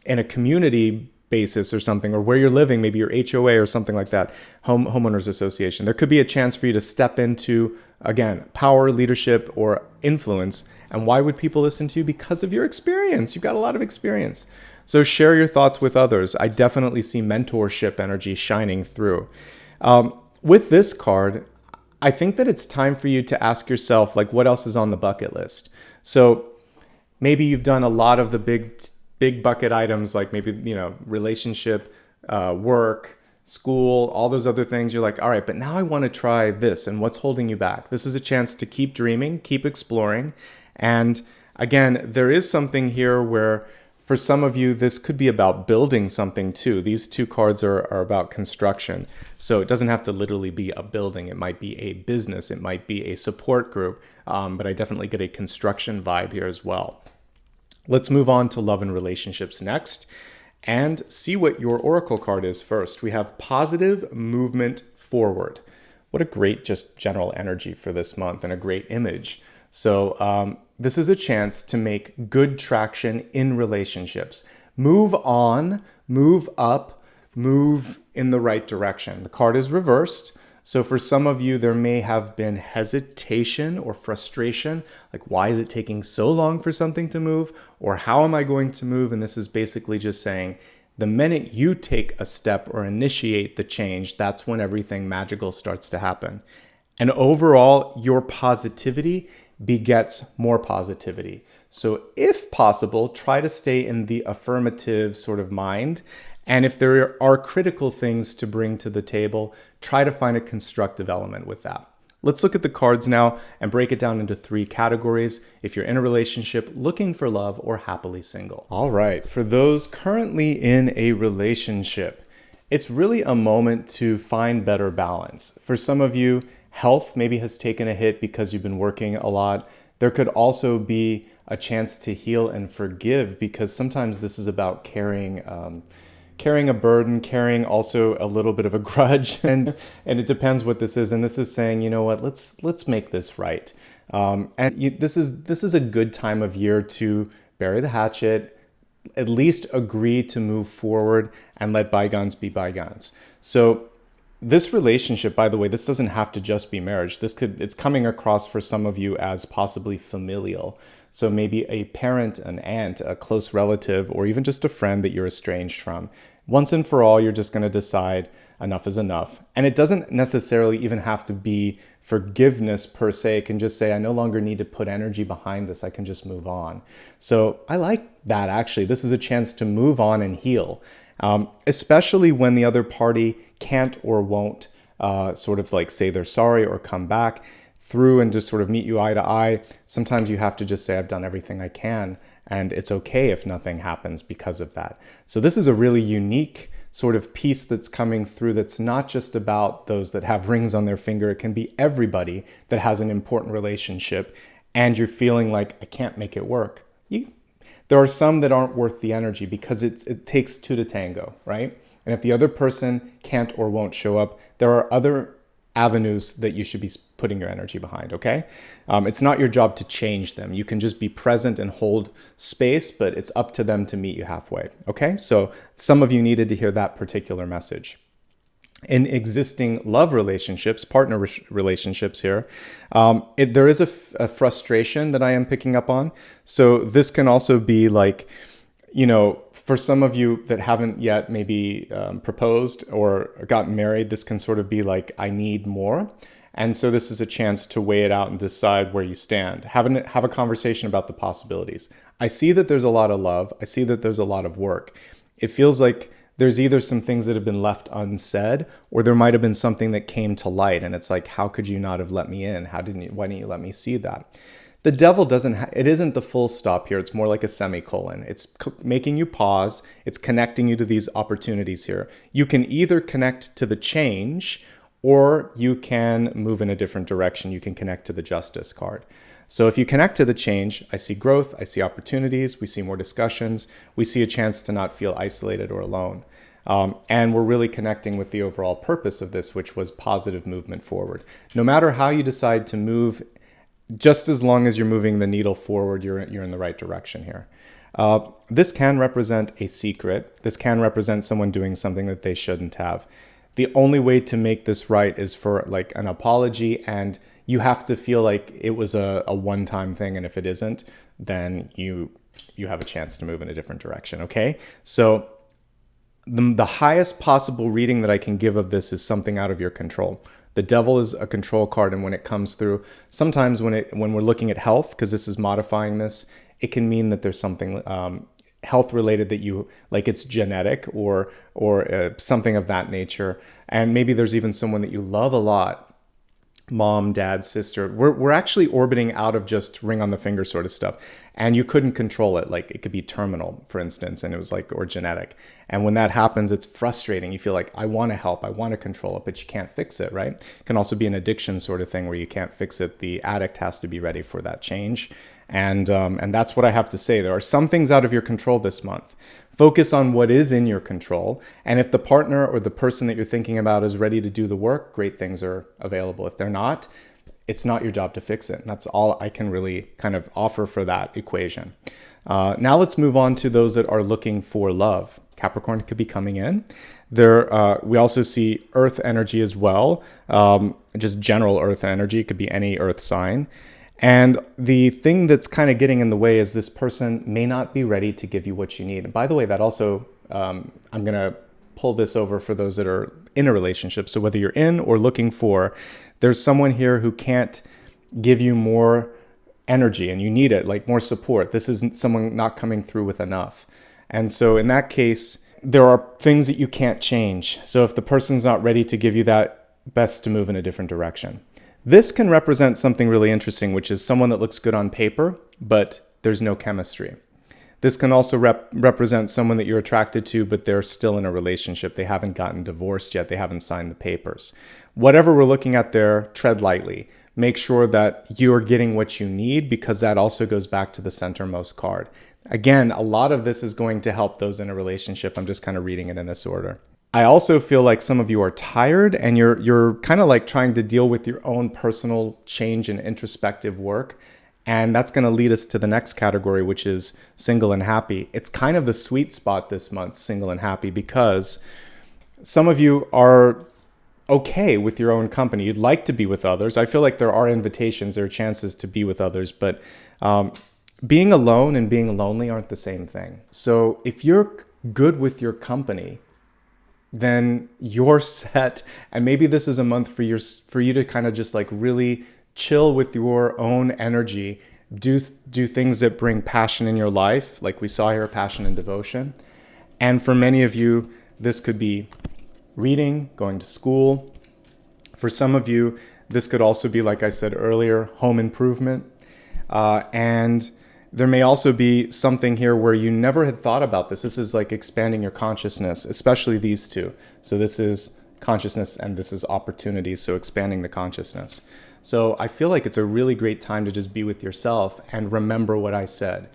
in a community basis or something, or where you're living, maybe your HOA or something like that, homeowners association. There could be a chance for you to step into, again, power, leadership, or influence. And why would people listen to you? Because of your experience. You've got a lot of experience. So share your thoughts with others. I definitely see mentorship energy shining through. With this card, I think that it's time for you to ask yourself, like, what else is on the bucket list? So maybe you've done a lot of the big bucket items, like maybe, relationship, work, school, all those other things. You're like, all right, but now I want to try this. And what's holding you back? This is a chance to keep dreaming, keep exploring. And again, there is something here where for some of you, this could be about building something too. These two cards are about construction. So it doesn't have to literally be a building. It might be a business. It might be a support group. But I definitely get a construction vibe here as well. Let's move on to love and relationships next and see what your oracle card is first. We have positive movement forward. What a great just general energy for this month, and a great image. So this is a chance to make good traction in relationships. Move on, move up, move in the right direction. The card is reversed. So for some of you, there may have been hesitation or frustration. Like, why is it taking so long for something to move? Or how am I going to move? And this is basically just saying, the minute you take a step or initiate the change, that's when everything magical starts to happen. And overall, your positivity begets more positivity. So if possible, try to stay in the affirmative sort of mind. And if there are critical things to bring to the table, try to find a constructive element with that. Let's look at the cards now and break it down into 3 categories. If you're in a relationship, looking for love, or happily single. All right, for those currently in a relationship, it's really a moment to find better balance. For some of you, health maybe has taken a hit because you've been working a lot. There could also be a chance to heal and forgive, because sometimes this is about carrying a burden, carrying also a little bit of a grudge, and it depends what this is. And this is saying, you know what, let's make this right. This is a good time of year to bury the hatchet, at least agree to move forward and let bygones be bygones. So This relationship, by the way, this doesn't have to just be marriage. It's coming across for some of you as possibly familial. So maybe a parent, an aunt, a close relative, or even just a friend that you're estranged from. Once and for all, you're just going to decide enough is enough. And it doesn't necessarily even have to be forgiveness per se. It can just say, I no longer need to put energy behind this. I can just move on. So I like that, actually. This is a chance to move on and heal, especially when the other party can't or won't sort of like say they're sorry or come back through and just sort of meet you eye to eye. Sometimes you have to just say, I've done everything I can, and it's okay if nothing happens because of that. So this is a really unique sort of piece that's coming through that's not just about those that have rings on their finger. It can be everybody that has an important relationship and you're feeling like, I can't make it work. There are some that aren't worth the energy because it takes two to tango, right? And if the other person can't or won't show up, there are other avenues that you should be putting your energy behind, okay? It's not your job to change them. You can just be present and hold space, but it's up to them to meet you halfway, okay? So some of you needed to hear that particular message. In existing love relationships, partner relationships here, there is a frustration that I am picking up on. So this can also be like, for some of you that haven't yet maybe proposed or gotten married, this can sort of be like, I need more. And so this is a chance to weigh it out and decide where you stand. Have a conversation about the possibilities. I see that there's a lot of love. I see that there's a lot of work. It feels like there's either some things that have been left unsaid, or there might have been something that came to light. And it's like, how could you not have let me in? Why didn't you let me see that? The devil it isn't the full stop here. It's more like a semicolon. It's making you pause. It's connecting you to these opportunities here. You can either connect to the change or you can move in a different direction. You can connect to the justice card. So if you connect to the change, I see growth, I see opportunities, we see more discussions, we see a chance to not feel isolated or alone. And we're really connecting with the overall purpose of this, which was positive movement forward. No matter how you decide to move, just as long as you're moving the needle forward, you're in the right direction here. This can represent a secret. This can represent someone doing something that they shouldn't have. The only way to make this right is for like an apology, and you have to feel like it was a one-time thing. And if it isn't, then you have a chance to move in a different direction. Okay. So the highest possible reading that I can give of this is something out of your control. The devil is a control card, and when it comes through, sometimes when we're looking at health, because this is modifying this, it can mean that there's something health related that you like, it's genetic or something of that nature, and maybe there's even someone that you love a lot. Mom, dad, sister, we're actually orbiting out of just ring on the finger sort of stuff, and you couldn't control it. Like it could be terminal, for instance, and it was like, or genetic. And when that happens, it's frustrating. You feel like, I want to help, I want to control it, but you can't fix it, right? It can also be an addiction sort of thing where you can't fix it. The addict has to be ready for that change. And that's what I have to say. There are some things out of your control this month. Focus on what is in your control. And if the partner or the person that you're thinking about is ready to do the work, great things are available. If they're not, it's not your job to fix it. And that's all I can really kind of offer for that equation. Now let's move on to those that are looking for love. Capricorn could be coming in. We also see earth energy as well. Just general earth energy. It could be any earth sign. And the thing that's kind of getting in the way is this person may not be ready to give you what you need. And by the way, that also, I'm going to pull this over for those that are in a relationship. So whether you're in or looking for, there's someone here who can't give you more energy and you need it, like more support. This isn't someone not coming through with enough. And so in that case, there are things that you can't change. So if the person's not ready to give you that, best to move in a different direction. This can represent something really interesting, which is someone that looks good on paper, but there's no chemistry. This can also represent someone that you're attracted to, but they're still in a relationship. They haven't gotten divorced yet. They haven't signed the papers. Whatever we're looking at there, tread lightly. Make sure that you're getting what you need, because that also goes back to the centermost card. Again, a lot of this is going to help those in a relationship. I'm just kind of reading it in this order. I also feel like some of you are tired and you're kind of like trying to deal with your own personal change and introspective work. And that's going to lead us to the next category, which is single and happy. It's kind of the sweet spot this month, single and happy, because some of you are okay with your own company. You'd like to be with others. I feel like there are invitations, there are chances to be with others, but being alone and being lonely aren't the same thing. So if you're good with your company, then you're set. And maybe this is a month for you to kind of just like really chill with your own energy, do things that bring passion in your life, like we saw here, passion and devotion. And for many of you, this could be reading, going to school. For some of you, this could also be, like I said earlier, home improvement. And there may also be something here where you never had thought about this. This is like expanding your consciousness, especially these two. So this is consciousness and this is opportunity, so expanding the consciousness. So I feel like it's a really great time to just be with yourself and remember what I said.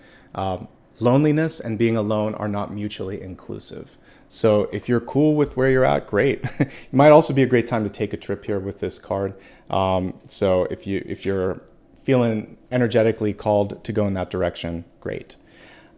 Loneliness and being alone are not mutually inclusive. So if you're cool with where you're at, great. It might also be a great time to take a trip here with this card. So if you're feeling energetically called to go in that direction, great.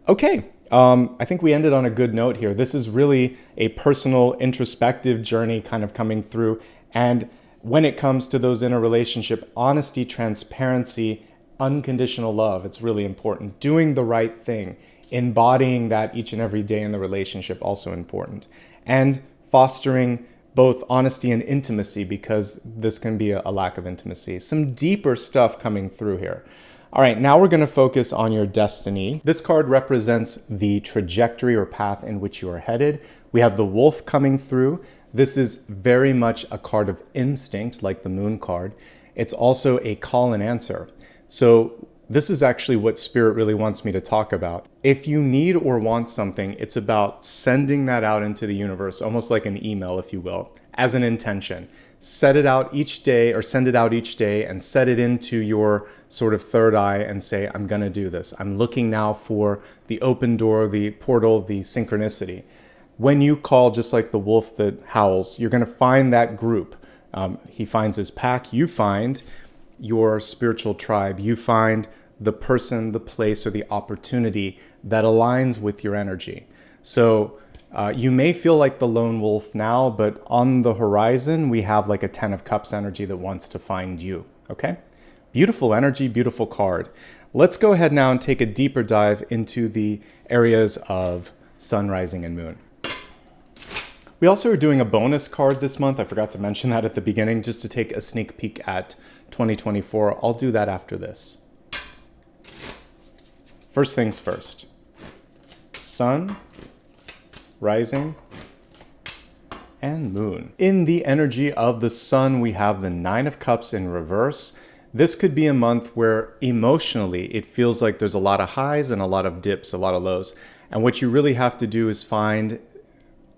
Okay, I think we ended on a good note here. This is really a personal, introspective journey kind of coming through. And when it comes to those in a relationship, honesty, transparency, unconditional love, it's really important. Doing the right thing, embodying that each and every day in the relationship, also important. And fostering both honesty and intimacy, because this can be a lack of intimacy. Some deeper stuff coming through here. All right, now we're going to focus on your destiny. This card represents the trajectory or path in which you are headed. We have the wolf coming through. This is very much a card of instinct, like the moon card. It's also a call and answer. So this is actually what Spirit really wants me to talk about. If you need or want something, it's about sending that out into the universe, almost like an email, if you will, as an intention. Set it out each day, or send it out each day and set it into your sort of third eye and say, I'm going to do this. I'm looking now for the open door, the portal, the synchronicity. When you call, just like the wolf that howls, you're going to find that group. He finds his pack. You find your spiritual tribe. You find the person, the place, or the opportunity that aligns with your energy. So you may feel like the lone wolf now, but on the horizon, we have like a 10 of Cups energy that wants to find you, okay? Beautiful energy, beautiful card. Let's go ahead now and take a deeper dive into the areas of sun, rising, and moon. We also are doing a bonus card this month. I forgot to mention that at the beginning, just to take a sneak peek at 2024. I'll do that after this. First things first, sun, rising, and moon. In the energy of the sun, we have the 9 of Cups in reverse. This could be a month where emotionally it feels like there's a lot of highs and a lot of dips, a lot of lows. And what you really have to do is find,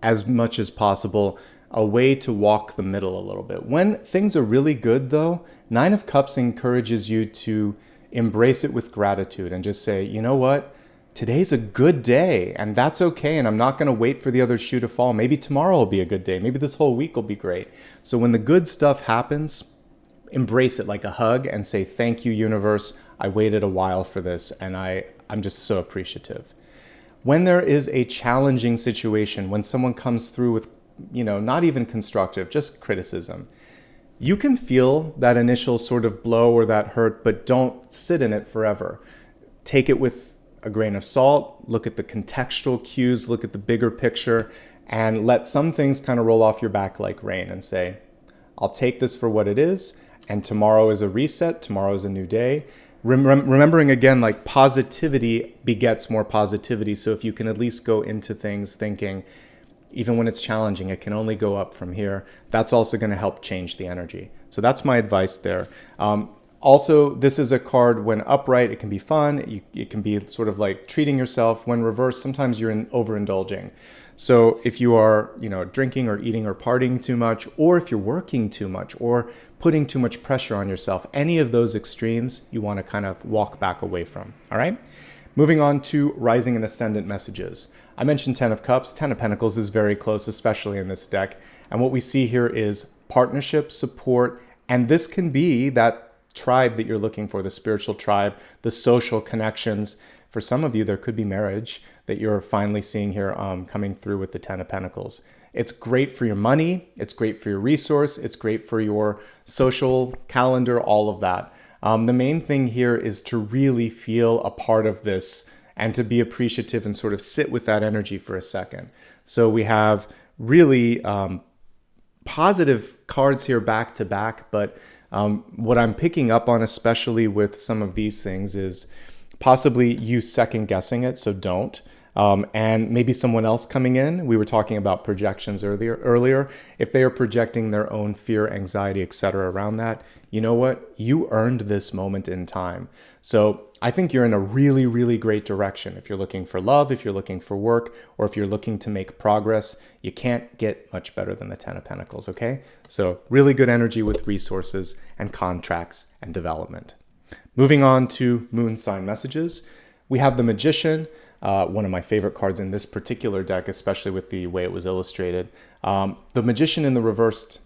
as much as possible, a way to walk the middle a little bit. When things are really good though, 9 of Cups encourages you to embrace it with gratitude and just say, you know what? Today's a good day and that's okay. And I'm not going to wait for the other shoe to fall. Maybe tomorrow will be a good day. Maybe this whole week will be great. So when the good stuff happens, embrace it like a hug and say, thank you, universe. I waited a while for this and I'm just so appreciative. When there is a challenging situation, when someone comes through with, not even constructive, just criticism, you can feel that initial sort of blow or that hurt, but don't sit in it forever. Take it with a grain of salt, look at the contextual cues, look at the bigger picture, and let some things kind of roll off your back like rain and say, I'll take this for what it is, and tomorrow is a reset, tomorrow is a new day. Remembering again, like positivity begets more positivity. So if you can at least go into things thinking, even when it's challenging, it can only go up from here. That's also going to help change the energy. So that's my advice there. Also, this is a card when upright, it can be fun. It can be sort of like treating yourself. When reversed, sometimes you're overindulging. So if you are, drinking or eating or partying too much, or if you're working too much or putting too much pressure on yourself, any of those extremes you want to kind of walk back away from. All right. Moving on to rising and ascendant messages. I mentioned 10 of Cups. 10 of Pentacles is very close, especially in this deck. And what we see here is partnership, support, and this can be that tribe that you're looking for, the spiritual tribe, the social connections. For some of you, there could be marriage that you're finally seeing here coming through with the 10 of Pentacles. It's great for your money. It's great for your resource. It's great for your social calendar, all of that. The main thing here is to really feel a part of this and to be appreciative and sort of sit with that energy for a second. So we have really positive cards here back to back, but what I'm picking up on, especially with some of these things, is possibly you second guessing it, so don't. And maybe someone else coming in. We were talking about projections earlier. If they are projecting their own fear, anxiety, etc. around that, you know what? You earned this moment in time. So I think you're in a really, really great direction. If you're looking for love, if you're looking for work, or if you're looking to make progress, you can't get much better than the Ten of Pentacles, okay? So really good energy with resources and contracts and development. Moving on to moon sign messages. We have the Magician, one of my favorite cards in this particular deck, especially with the way it was illustrated. The Magician in the reversed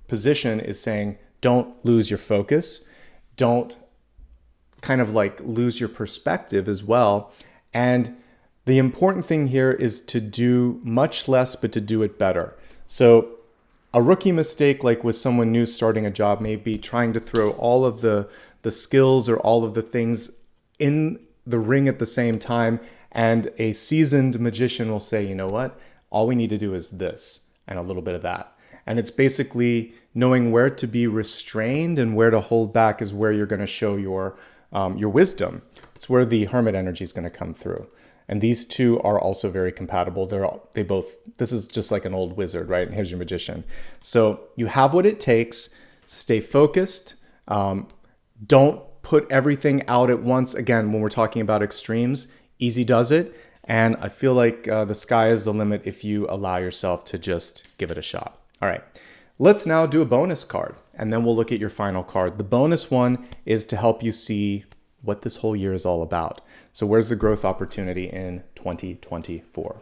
position is saying, don't lose your focus. Don't kind of like lose your perspective as well. And the important thing here is to do much less, but to do it better. So a rookie mistake, like with someone new starting a job, may be trying to throw all of the skills or all of the things in the ring at the same time. And a seasoned magician will say, you know what? All we need to do is this and a little bit of that. And it's basically knowing where to be restrained and where to hold back is where you're going to show your wisdom. It's where the Hermit energy is going to come through. And these two are also very compatible. This is just like an old wizard, right? And here's your Magician. So you have what it takes. Stay focused. Don't put everything out at once. Again, when we're talking about extremes, easy does it. And I feel like the sky is the limit if you allow yourself to just give it a shot. All right, let's now do a bonus card, and then we'll look at your final card. The bonus one is to help you see what this whole year is all about. So where's the growth opportunity in 2024?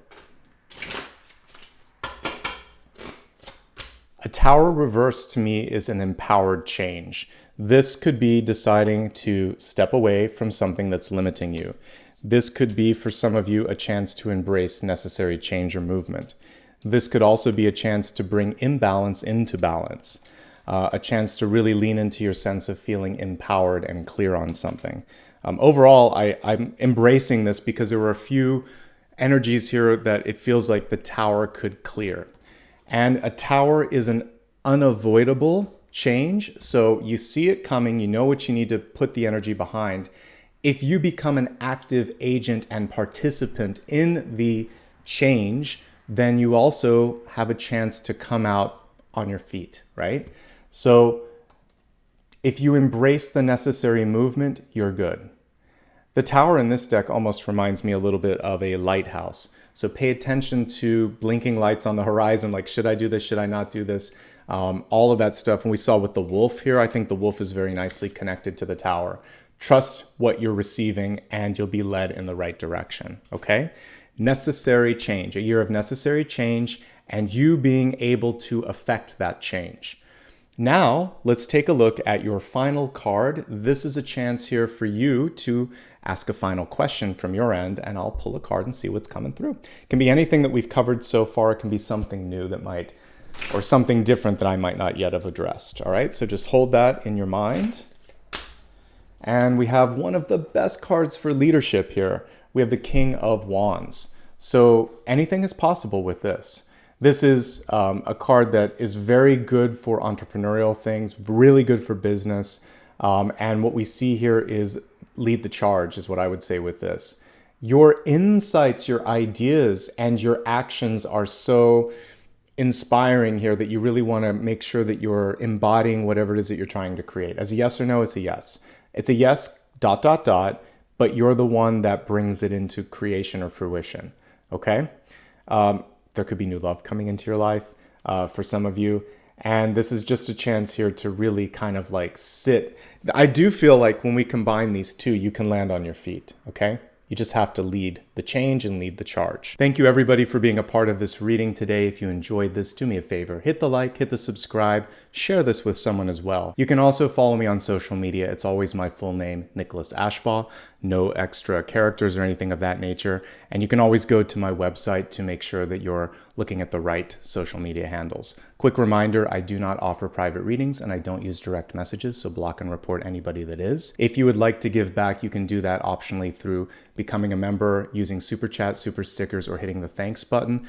A Tower reversed to me is an empowered change. This could be deciding to step away from something that's limiting you. This could be, for some of you, a chance to embrace necessary change or movement. This could also be a chance to bring imbalance into balance, a chance to really lean into your sense of feeling empowered and clear on something. Overall, I'm embracing this because there were a few energies here that it feels like the Tower could clear. And a Tower is an unavoidable change. So you see it coming, you know what you need to put the energy behind. If you become an active agent and participant in the change, then you also have a chance to come out on your feet, right? So if you embrace the necessary movement, you're good. The Tower in this deck almost reminds me a little bit of a lighthouse. So pay attention to blinking lights on the horizon, like, should I do this? Should I not do this? All of that stuff. And we saw with the wolf here, I think the wolf is very nicely connected to the Tower. Trust what you're receiving and you'll be led in the right direction, okay? Necessary change, a year of necessary change and you being able to affect that change. Now, let's take a look at your final card. This is a chance here for you to ask a final question from your end, and I'll pull a card and see what's coming through. It can be anything that we've covered so far. It can be something new that might, or something different that I might not yet have addressed. All right, so just hold that in your mind. And we have one of the best cards for leadership here. We have the King of Wands. So anything is possible with this. This is a card that is very good for entrepreneurial things, really good for business. And what we see here is lead the charge is what I would say with this. Your insights, your ideas, and your actions are so inspiring here that you really want to make sure that you're embodying whatever it is that you're trying to create. As a yes or no, it's a yes. It's a yes, ... but you're the one that brings it into creation or fruition, okay? There could be new love coming into your life for some of you. And this is just a chance here to really kind of like sit. I do feel like when we combine these two, you can land on your feet, okay? You just have to lead the the change and lead the charge. Thank you everybody for being a part of this reading today. If you enjoyed this, do me a favor, hit the like, hit the subscribe, share this with someone as well. You can also follow me on social media. It's always my full name, Nicholas Ashbaugh. No extra characters or anything of that nature. And you can always go to my website to make sure that you're looking at the right social media handles. Quick reminder, I do not offer private readings and I don't use direct messages, so block and report anybody that is. If you would like to give back, you can do that optionally through becoming a member, using Super Chat, Super Stickers, or hitting the thanks button.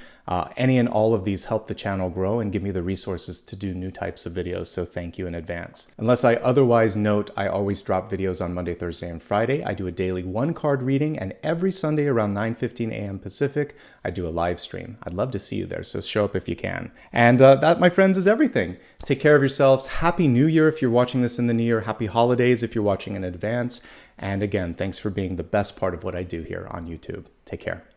Any and all of these help the channel grow and give me the resources to do new types of videos, so thank you in advance. Unless I otherwise note, I always drop videos on Monday, Thursday, and Friday. I do a daily 1-card reading, and every Sunday around 9:15 a.m. Pacific, I do a live stream. I'd love to see you there, so show up if you can. And that, my friends, is everything. Take care of yourselves. Happy New Year if you're watching this in the new year. Happy holidays if you're watching in advance. And again, thanks for being the best part of what I do here on YouTube. Take care.